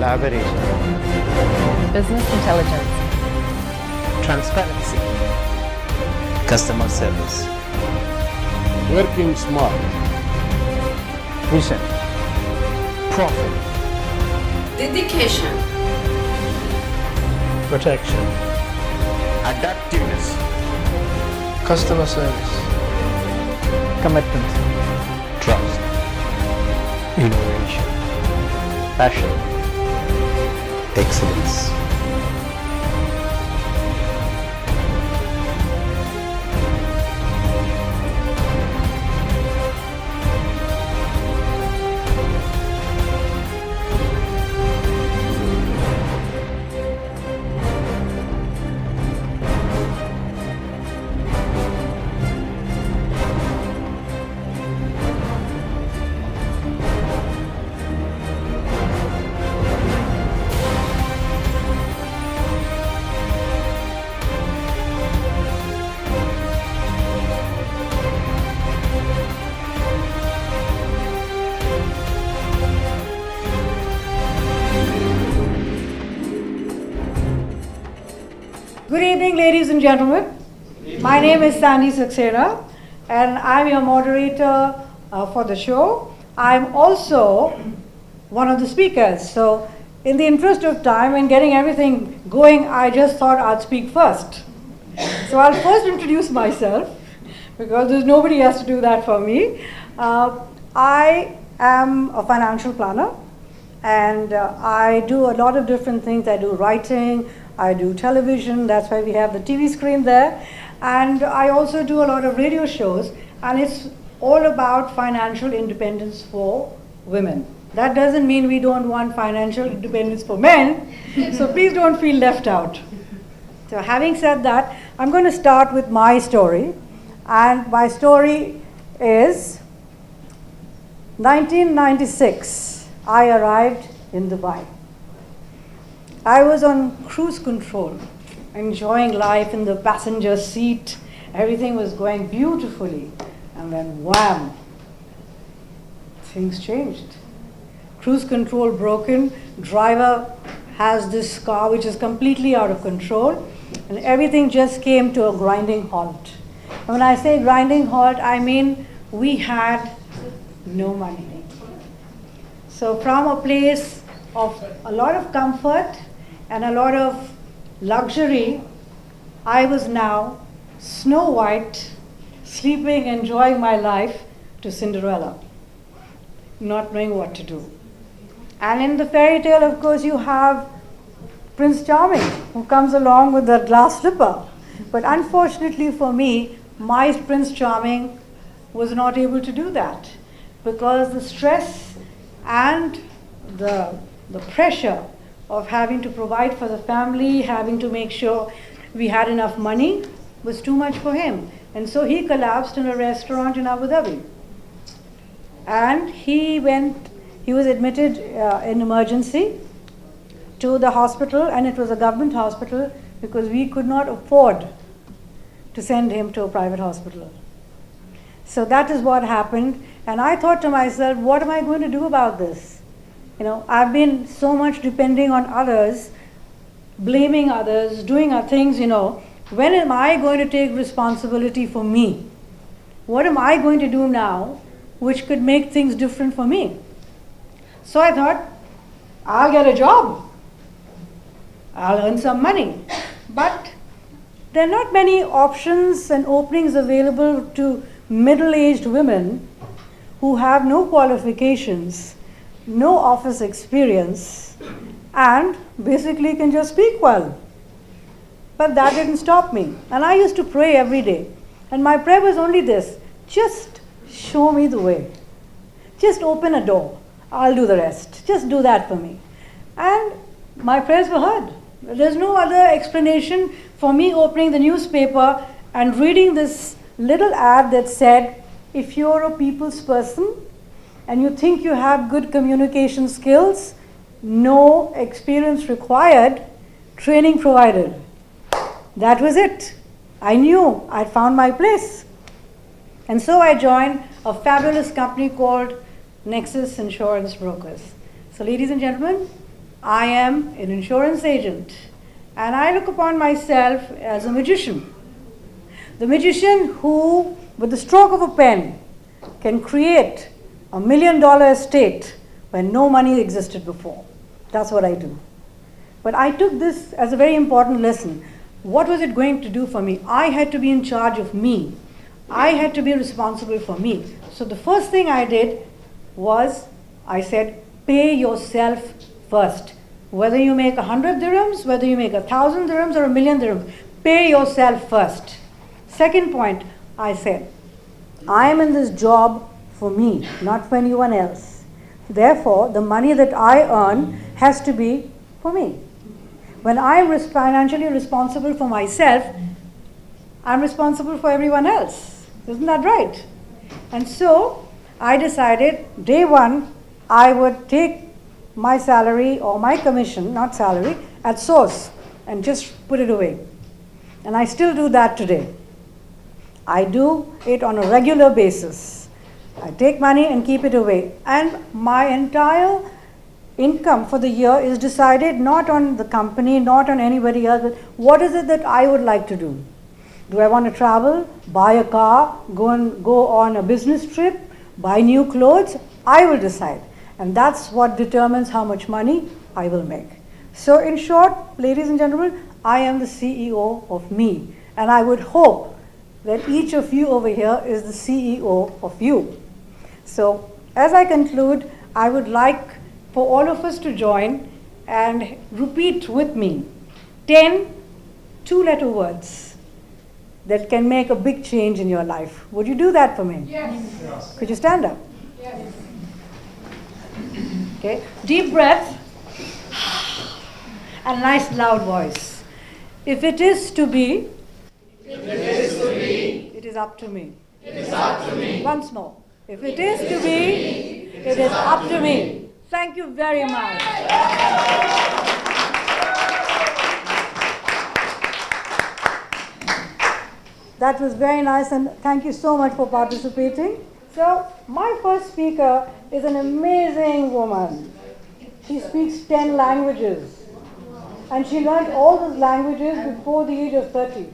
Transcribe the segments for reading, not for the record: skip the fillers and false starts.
collaboration, business intelligence, transparency, customer service, working smart, vision, profit, dedication, protection, adaptiveness, customer service, commitment, trust, innovation, passion, excellence. Good evening, ladies and gentlemen. My name is Sandy Saxena, and I'm your moderator for the show. I'm also one of the speakers. So, in the interest of time and getting everything going, I just thought I'd speak first. So, I'll first introduce myself because there's nobody else to do that for me. I am a financial planner, and I do a lot of different things. I do writing, I do television, that's why we have the TV screen there. And I also do a lot of radio shows, and it's all about financial independence for women. That doesn't mean we don't want financial independence for men, so please don't feel left out. So having said that, I'm going to start with my story. And my story is 1996, I arrived in Dubai. I was on cruise control, enjoying life in the passenger seat. Everything was going beautifully. And then wham, things changed. Cruise control broken. Driver has this car which is completely out of control. And everything just came to a grinding halt. And when I say grinding halt, I mean we had no money. So from a place of a lot of comfort and a lot of luxury, I was now Snow White, sleeping, enjoying my life, to Cinderella, not knowing what to do. And in the fairy tale, of course, you have Prince Charming, who comes along with the glass slipper. But unfortunately for me, my Prince Charming was not able to do that, because the stress and the pressure of having to provide for the family, having to make sure we had enough money, was too much for him. And so he collapsed in a restaurant in Abu Dhabi. And he was admitted in emergency to the hospital, and it was a government hospital because we could not afford to send him to a private hospital. So that is what happened. And I thought to myself, what am I going to do about this? You know, I've been so much depending on others, blaming others, doing things, when am I going to take responsibility for me? What am I going to do now which could make things different for me? So I thought, I'll get a job. I'll earn some money. But there are not many options and openings available to middle-aged women who have no qualifications, no office experience, and basically can just speak well. But that didn't stop me. And I used to pray every day. And my prayer was only this: just show me the way. Just open a door. I'll do the rest. Just do that for me. And my prayers were heard. There's no other explanation for me opening the newspaper and reading this little ad that said, if you're a people's person and you think you have good communication skills, no experience required, training provided. That was it. I knew I'd found my place. And so I joined a fabulous company called Nexus Insurance Brokers. So ladies and gentlemen, I am an insurance agent, and I look upon myself as a magician. The magician who, with the stroke of a pen, can create $1 million estate when no money existed before. That's what I do. But I took this as a very important lesson. What was it going to do for me? I had to be in charge of me. I had to be responsible for me. So the first thing I did was, I said, pay yourself first. Whether you make 100 dirhams, whether you make 1,000 dirhams or 1,000,000 dirhams, pay yourself first. Second point, I said, I am in this job for me, not for anyone else. Therefore, the money that I earn has to be for me. When I'm financially responsible for myself, I'm responsible for everyone else. Isn't that right? And so, I decided day one, I would take my salary or my commission, not salary, at source and just put it away. And I still do that today. I do it on a regular basis. I take money and keep it away. And my entire income for the year is decided not on the company, not on anybody else, but what is it that I would like to do? Do I want to travel, buy a car, go on a business trip, buy new clothes? I will decide. And that's what determines how much money I will make. So in short, ladies and gentlemen, I am the CEO of me. And I would hope that each of you over here is the CEO of you. So as I conclude, I would like for all of us to join and repeat with me 10 two-letter words that can make a big change in your life. Would you do that for me? Yes. Could you stand up? Yes. Okay. Deep breath and nice loud voice. If it is to be, it is up to me. It is up to me. Once more. If it is to be, it is up to me. Thank you very much. That was very nice, and thank you so much for participating. So, my first speaker is an amazing woman. She speaks 10 languages, and she learned all those languages before the age of 30.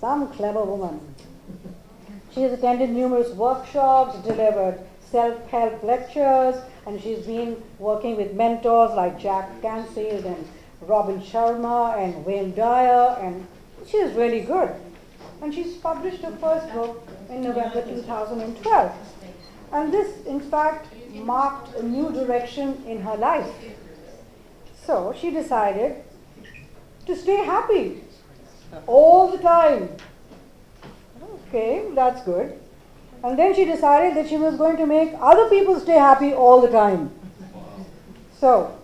Some clever woman. She has attended numerous workshops, delivered self-help lectures, and she's been working with mentors like Jack Canfield and Robin Sharma and Wayne Dyer, and she is really good. And she's published her first book in November 2012. And this, in fact, marked a new direction in her life. So she decided to stay happy all the time. Okay, that's good. And then she decided that she was going to make other people stay happy all the time. So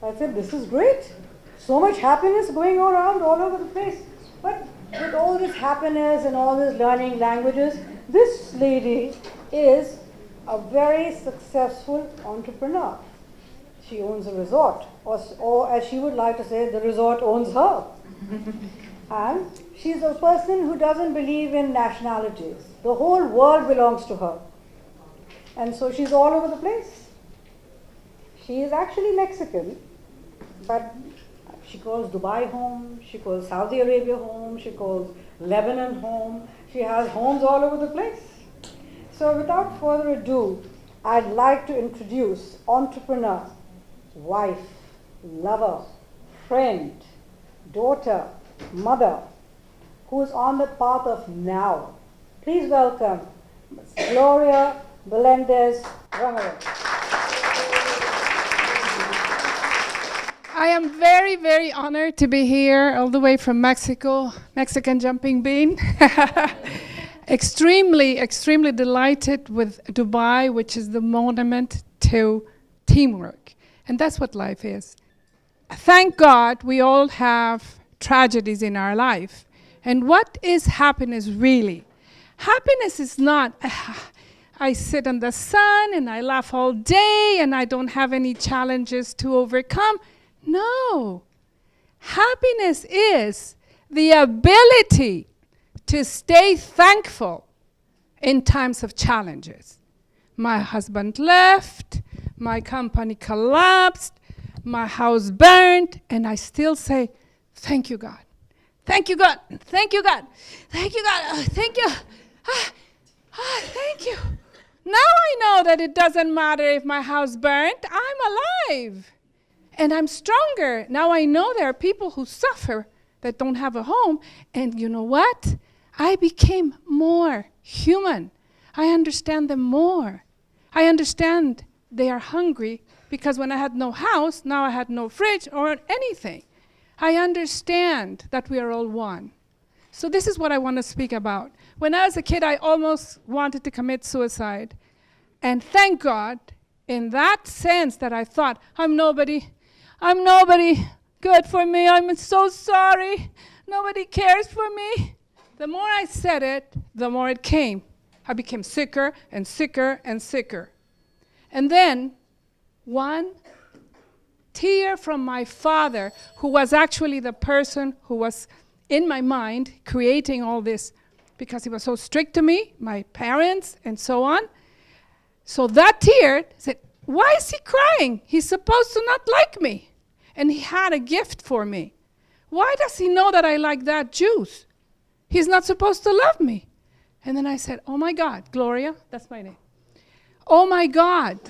I said, this is great. So much happiness going around all over the place. But with all this happiness and all this learning languages, this lady is a very successful entrepreneur. She owns a resort, or as she would like to say, the resort owns her. And she's a person who doesn't believe in nationalities. The whole world belongs to her. And so she's all over the place. She is actually Mexican, but she calls Dubai home, she calls Saudi Arabia home, she calls Lebanon home. She has homes all over the place. So without further ado, I'd like to introduce entrepreneur, wife, lover, friend, daughter, mother, who is on the path of now. Please welcome Ms. Gloria Melendez Ramirez. I am very, very honored to be here all the way from Mexico, Mexican jumping bean. Extremely, extremely delighted with Dubai, which is the monument to teamwork. And that's what life is. Thank God we all have tragedies in our life. And what is happiness really? Happiness is not, I sit in the sun and I laugh all day and I don't have any challenges to overcome. No. Happiness is the ability to stay thankful in times of challenges. My husband left, my company collapsed, my house burned, and I still say, thank you, God. Thank you, God. Thank you, God. Thank you, God. Thank you. Thank you. Now I know that it doesn't matter if my house burned. I'm alive. And I'm stronger. Now I know there are people who suffer that don't have a home. And you know what? I became more human. I understand them more. I understand they are hungry because when I had no house, now I had no fridge or anything. I understand that we are all one. So this is what I want to speak about. When I was a kid, I almost wanted to commit suicide. And thank God, in that sense that I thought, I'm nobody good for me, I'm so sorry, nobody cares for me. The more I said it, the more it came. I became sicker and sicker and sicker. And then one tear from my father, who was actually the person who was in my mind creating all this, because he was so strict to me, my parents, and so on. So that tear said, why is he crying? He's supposed to not like me. And he had a gift for me. Why does he know that I like that juice? He's not supposed to love me. And then I said, oh my God, Gloria, that's my name. Oh my God.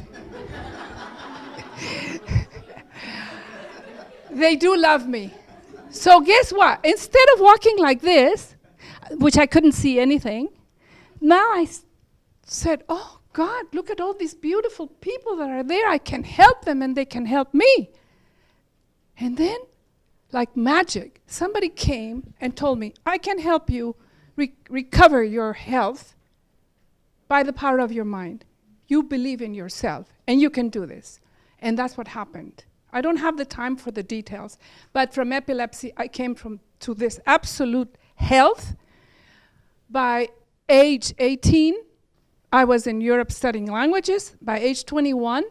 They do love me. So guess what? Instead of walking like this, which I couldn't see anything, now I said, oh God, look at all these beautiful people that are there. I can help them and they can help me. And then, like magic, somebody came and told me, I can help you recover your health by the power of your mind. You believe in yourself and you can do this. And that's what happened. I don't have the time for the details, but from epilepsy, I came to this absolute health. By age 18, I was in Europe studying languages. By age 21,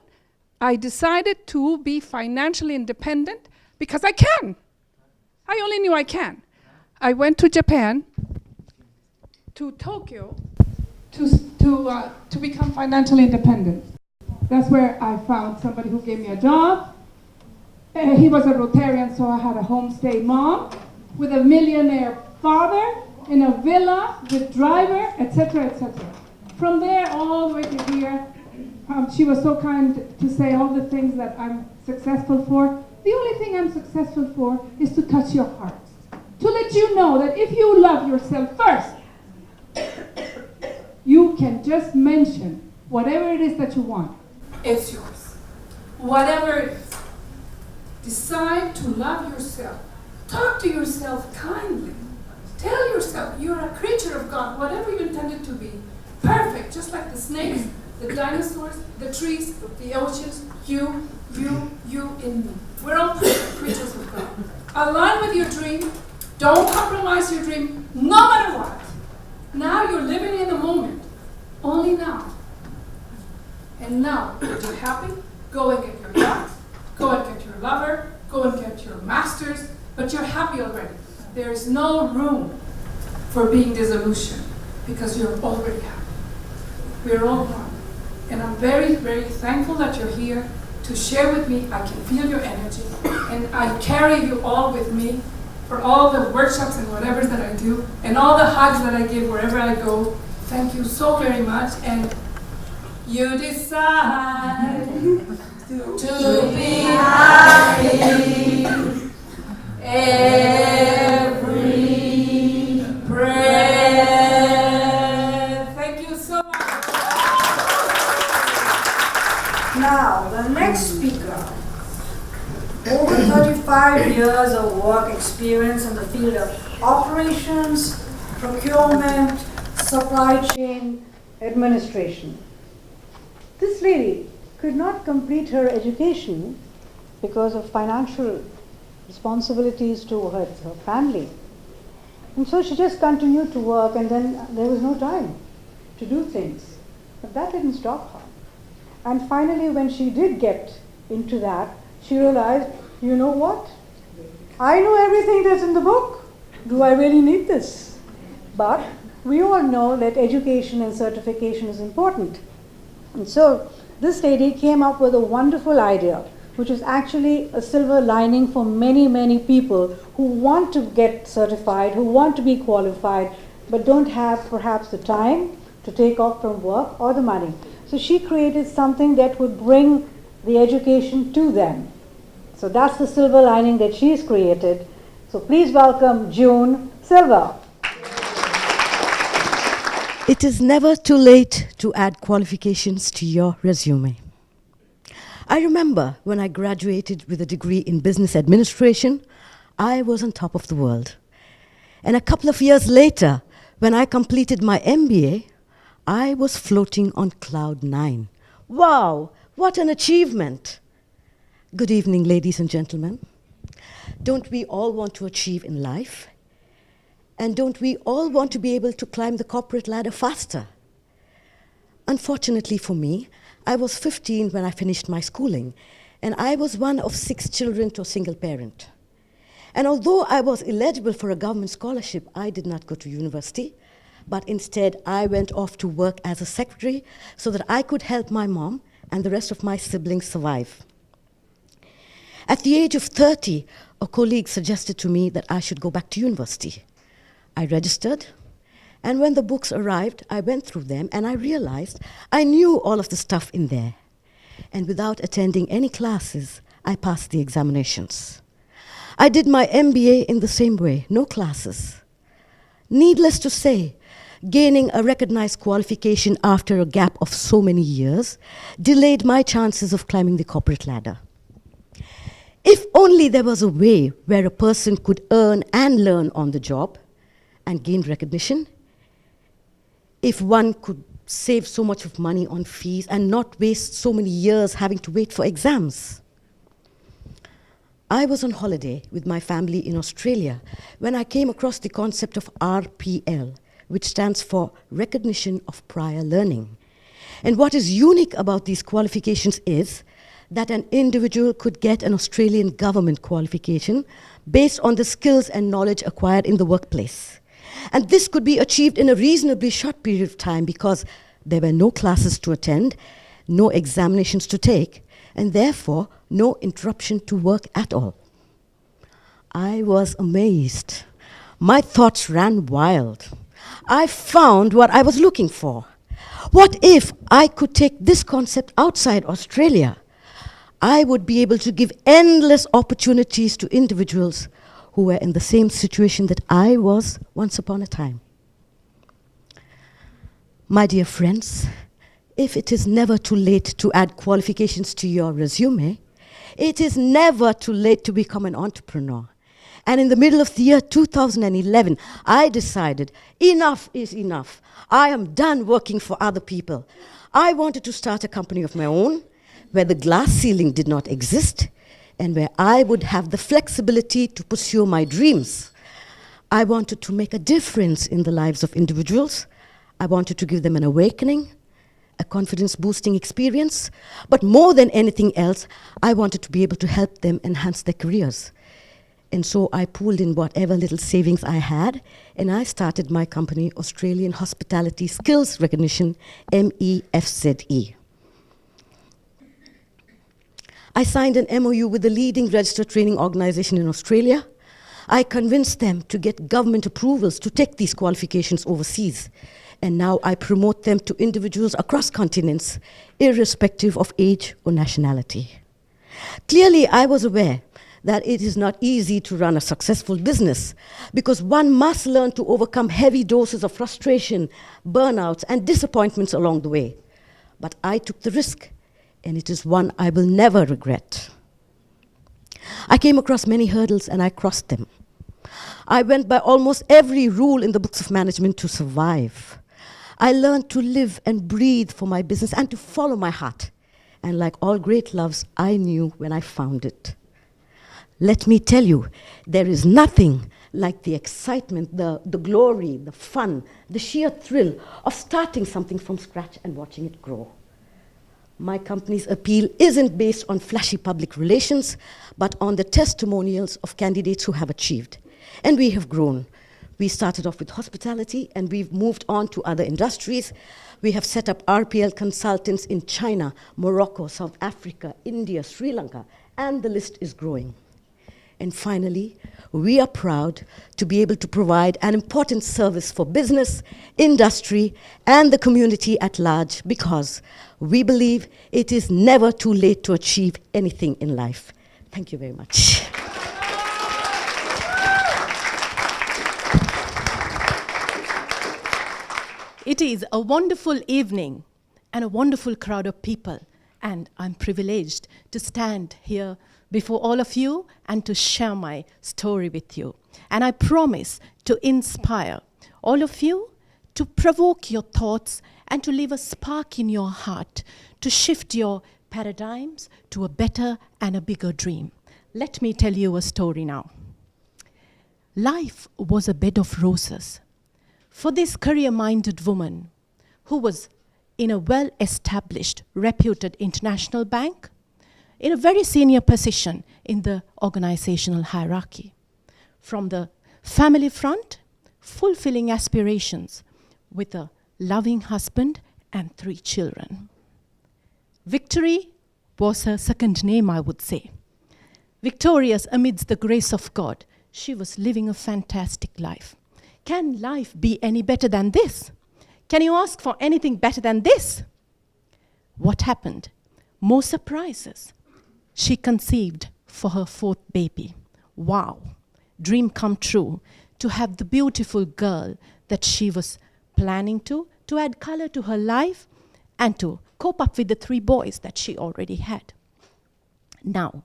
I decided to be financially independent because I can. I only knew I can. I went to Japan, to Tokyo, to become financially independent. That's where I found somebody who gave me a job. He was a Rotarian, so I had a homestay mom with a millionaire father in a villa with driver, etc., etc. From there all the way to here, she was so kind to say all the things that I'm successful for. The only thing I'm successful for is to touch your hearts, to let you know that if you love yourself first, you can just mention whatever it is that you want. It's yours. Whatever it is. Decide to love yourself. Talk to yourself kindly. Tell yourself you're a creature of God, whatever you intended to be. Perfect, just like the snakes, the dinosaurs, the trees, the oceans, you in me. We're all perfect creatures of God. Align with your dream. Don't compromise your dream, no matter what. Now you're living in the moment. Only now. And now, if you're happy, go and get your yacht, go and get your lover, go and get your masters, but you're happy already. There is no room for being disillusioned because you're already happy. We're all one. And I'm very, very thankful that you're here to share with me. I can feel your energy. And I carry you all with me for all the workshops and whatever that I do, and all the hugs that I give wherever I go. Thank you so very much. And you decide to be happy every breath. Thank you so much. Now, the next speaker, over 35 years of work experience in the field of operations, procurement, supply chain, administration. This lady could not complete her education because of financial responsibilities towards her family. And so she just continued to work, and then there was no time to do things. But that didn't stop her. And finally, when she did get into that, she realized, you know what? I know everything that's in the book. Do I really need this? But we all know that education and certification is important. And so this lady came up with a wonderful idea, which is actually a silver lining for many, many people who want to get certified, who want to be qualified, but don't have perhaps the time to take off from work or the money. So she created something that would bring the education to them. So that's the silver lining that she's created. So please welcome June Silver. It is never too late to add qualifications to your resume. I remember when I graduated with a degree in business administration, I was on top of the world. And a couple of years later, when I completed my MBA, I was floating on cloud 9. Wow, what an achievement! Good evening, ladies and gentlemen. Don't we all want to achieve in life? And don't we all want to be able to climb the corporate ladder faster? Unfortunately for me, I was 15 when I finished my schooling, and I was one of 6 children to a single parent. And although I was eligible for a government scholarship, I did not go to university, but instead I went off to work as a secretary so that I could help my mom and the rest of my siblings survive. At the age of 30, a colleague suggested to me that I should go back to university. I registered, and when the books arrived, I went through them and I realized I knew all of the stuff in there. And without attending any classes, I passed the examinations. I did my MBA in the same way, no classes. Needless to say, gaining a recognized qualification after a gap of so many years delayed my chances of climbing the corporate ladder. If only there was a way where a person could earn and learn on the job and gain recognition, if one could save so much of money on fees and not waste so many years having to wait for exams. I was on holiday with my family in Australia when I came across the concept of RPL, which stands for Recognition of Prior Learning. And what is unique about these qualifications is that an individual could get an Australian government qualification based on the skills and knowledge acquired in the workplace. And this could be achieved in a reasonably short period of time because there were no classes to attend, no examinations to take, and therefore no interruption to work at all. I was amazed. My thoughts ran wild. I found what I was looking for. What if I could take this concept outside Australia? I would be able to give endless opportunities to individuals who were in the same situation that I was once upon a time. My dear friends, if it is never too late to add qualifications to your resume, it is never too late to become an entrepreneur. And in the middle of the year 2011, I decided enough is enough. I am done working for other people. I wanted to start a company of my own where the glass ceiling did not exist and where I would have the flexibility to pursue my dreams. I wanted to make a difference in the lives of individuals. I wanted to give them an awakening, a confidence-boosting experience, but more than anything else, I wanted to be able to help them enhance their careers. And so I pooled in whatever little savings I had, and I started my company, Australian Hospitality Skills Recognition, MEFZE. I signed an MOU with the leading registered training organization in Australia. I convinced them to get government approvals to take these qualifications overseas. And now I promote them to individuals across continents, irrespective of age or nationality. Clearly, I was aware that it is not easy to run a successful business because one must learn to overcome heavy doses of frustration, burnouts, and disappointments along the way. But I took the risk, and it is one I will never regret. I came across many hurdles and I crossed them. I went by almost every rule in the books of management to survive. I learned to live and breathe for my business and to follow my heart. And like all great loves, I knew when I found it. Let me tell you, there is nothing like the excitement, the glory, the fun, the sheer thrill of starting something from scratch and watching it grow. My company's appeal isn't based on flashy public relations, but on the testimonials of candidates who have achieved. And we have grown. We started off with hospitality and we've moved on to other industries. We have set up RPL consultants in China, Morocco, South Africa, India, Sri Lanka, and the list is growing. And finally, we are proud to be able to provide an important service for business, industry, and the community at large because we believe it is never too late to achieve anything in life. Thank you very much. It is a wonderful evening and a wonderful crowd of people, and I'm privileged to stand here before all of you and to share my story with you. And I promise to inspire all of you, to provoke your thoughts, and to leave a spark in your heart, to shift your paradigms to a better and a bigger dream. Let me tell you a story now. Life was a bed of roses for this career-minded woman who was in a well-established, reputed international bank, in a very senior position in the organizational hierarchy. From the family front, fulfilling aspirations with a loving husband and 3 children. Victory was her second name, I would say. Victorious amidst the grace of God, she was living a fantastic life. Can life be any better than this? Can you ask for anything better than this? What happened? More surprises. She conceived for her 4th baby. Wow, dream come true, to have the beautiful girl that she was planning to add color to her life and to cope up with the 3 boys that she already had. Now,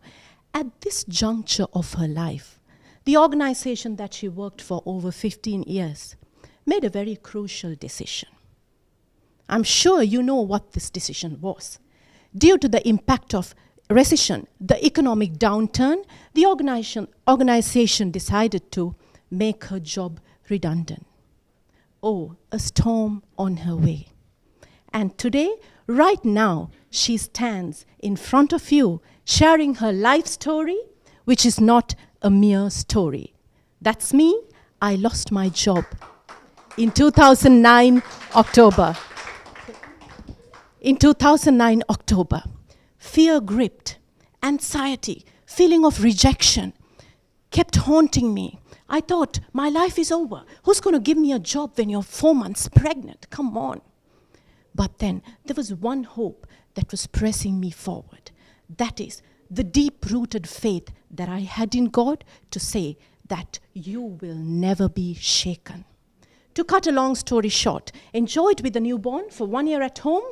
at this juncture of her life, the organization that she worked for over 15 years made a very crucial decision. I'm sure you know what this decision was. Due to the impact of recession, the economic downturn, the organization decided to make her job redundant. Oh, a storm on her way. And today, right now, she stands in front of you, sharing her life story, which is not a mere story. That's me. I lost my job in 2009, October. In 2009, October, fear gripped, anxiety, feeling of rejection kept haunting me. I thought, my life is over. Who's going to give me a job when you're 4 months pregnant? Come on. But then there was one hope that was pressing me forward. That is the deep-rooted faith that I had in God to say that you will never be shaken. To cut a long story short, enjoyed with the newborn for 1 year at home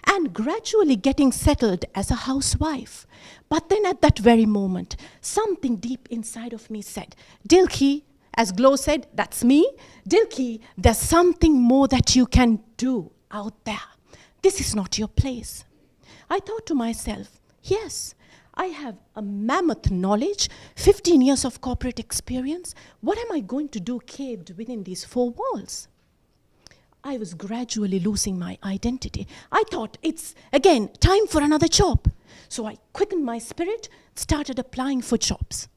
and gradually getting settled as a housewife. But then at that very moment, something deep inside of me said, Dilki, as Glow said, that's me, Dilki, there's something more that you can do out there. This is not your place. I thought to myself, yes, I have a mammoth knowledge, 15 years of corporate experience. What am I going to do caved within these 4 walls? I was gradually losing my identity. I thought it's, again, time for another job. So I quickened my spirit, started applying for jobs.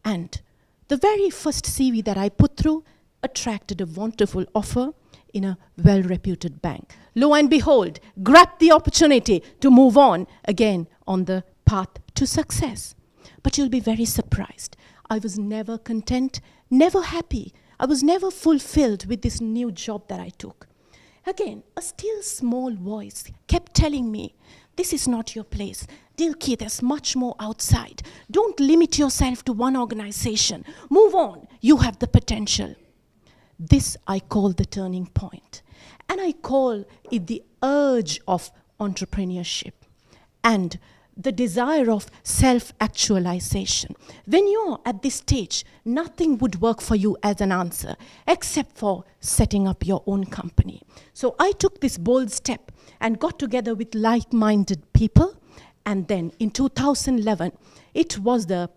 And the very first CV that I put through attracted a wonderful offer in a well-reputed bank. Lo and behold, grabbed the opportunity to move on again on the path to success. But you'll be very surprised. I was never content, never happy. I was never fulfilled with this new job that I took. Again, a still small voice kept telling me, this is not your place. Dilki, there's much more outside. Don't limit yourself to one organization. Move on. You have the potential. This I call the turning point. And I call it the urge of entrepreneurship and the desire of self-actualization. When you're at this stage, nothing would work for you as an answer except for setting up your own company. So I took this bold step and got together with like-minded people. And then in 2011, it was the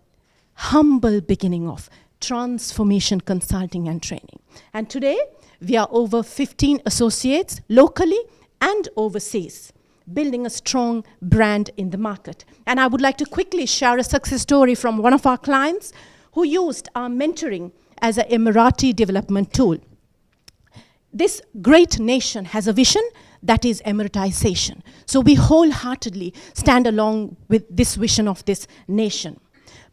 humble beginning of transformation consulting and training. And today, we are over 15 associates locally and overseas, building a strong brand in the market. And I would like to quickly share a success story from one of our clients who used our mentoring as an Emirati development tool. This great nation has a vision that is Emiratization. So we wholeheartedly stand along with this vision of this nation.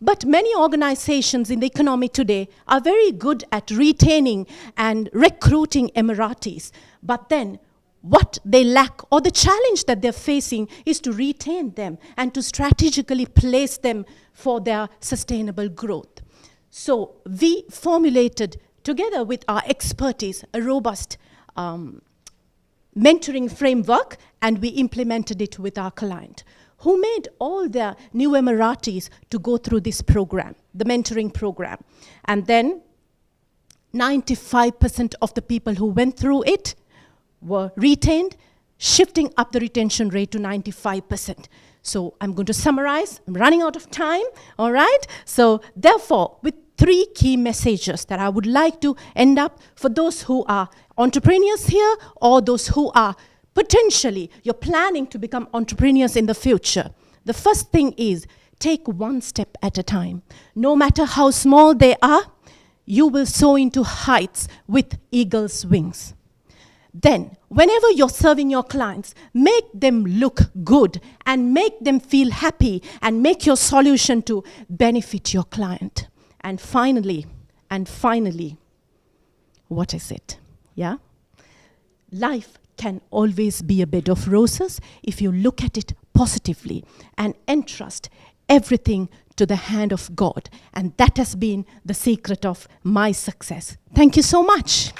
But many organizations in the economy today are very good at retaining and recruiting Emiratis. But then what they lack, or the challenge that they're facing, is to retain them and to strategically place them for their sustainable growth. So we formulated, together with our expertise, a robust mentoring framework, and we implemented it with our client, who made all their new Emiratis to go through this program, the mentoring program. And then 95% of the people who went through it were retained, shifting up the retention rate to 95%. So I'm going to summarize. I'm running out of time, all right? So therefore, with 3 key messages that I would like to end up for those who are entrepreneurs here, or those who are potentially, you're planning to become entrepreneurs in the future. The first thing is, take one step at a time. No matter how small they are, you will soar into heights with eagle's wings. Then, whenever you're serving your clients, make them look good and make them feel happy and make your solution to benefit your client. And finally, what is it? Yeah? Life can always be a bed of roses if you look at it positively and entrust everything to the hand of God. And that has been the secret of my success. Thank you so much.